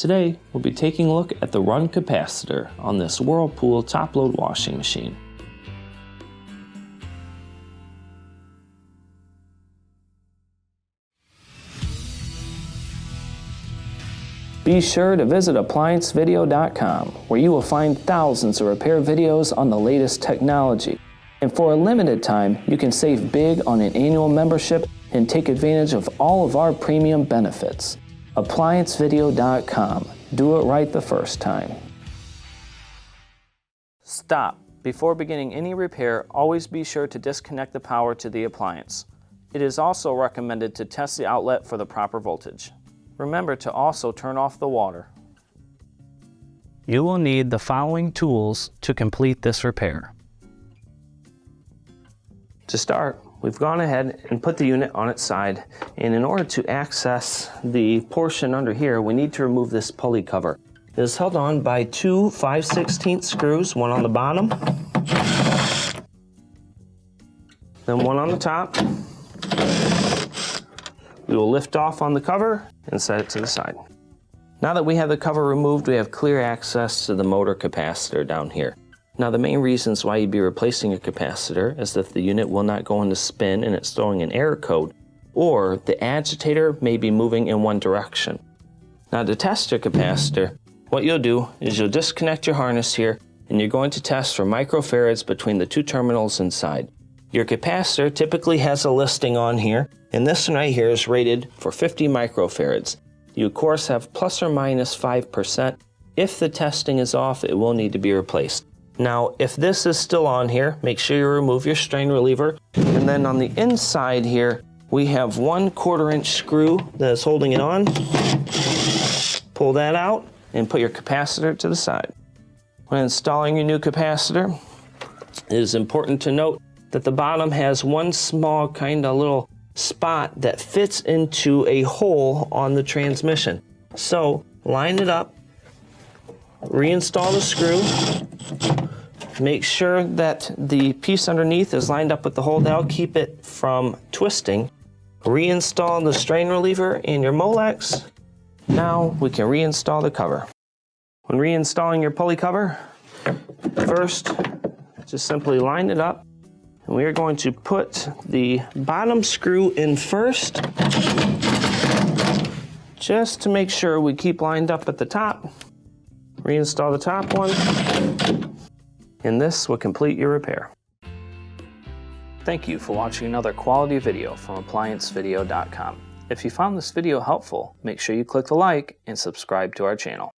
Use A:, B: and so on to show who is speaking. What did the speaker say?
A: Today, we'll be taking a look at the run capacitor on this Whirlpool top-load washing machine. Be sure to visit ApplianceVideo.com, where you will find thousands of repair videos on the latest technology. And for a limited time, you can save big on an annual membership and take advantage of all of our premium benefits. ApplianceVideo.com. Do it right the first time. Stop. Before beginning any repair, always be sure to disconnect the power to the appliance. It is also recommended to test the outlet for the proper voltage. Remember to also turn off the water. You will need the following tools to complete this repair. To start, we've gone ahead and put the unit on its side, and in order to access the portion under here, we need to remove this pulley cover. It is held on by two 5/16 screws, one on the bottom, then one on the top. We will lift off on the cover and set it to the side. Now that we have the cover removed, we have clear access to the motor capacitor down here. Now the main reasons why you'd be replacing a capacitor is if the unit will not go into spin and it's throwing an error code, or the agitator may be moving in one direction. Now to test your capacitor, what you'll do is you'll disconnect your harness here and you're going to test for microfarads between the two terminals inside. Your capacitor typically has a listing on here, and this one right here is rated for 50 microfarads. You of course have plus or minus 5%. If the testing is off, it will need to be replaced. Now, if this is still on here, make sure you remove your strain reliever. And then on the inside here, we have 1/4 inch screw that is holding it on. Pull that out and put your capacitor to the side. When installing your new capacitor, it is important to note that the bottom has one small kind of little spot that fits into a hole on the transmission. So line it up, reinstall the screw, make sure that the piece underneath is lined up with the hole. That'll keep it from twisting. Reinstall the strain reliever and your Molex. Now we can reinstall the cover. When reinstalling your pulley cover, first just simply line it up. And we are going to put the bottom screw in first, just to make sure we keep lined up at the top. Reinstall the top one, and this will complete your repair. Thank you for watching another quality video from ApplianceVideo.com. If you found this video helpful, make sure you click the like and subscribe to our channel.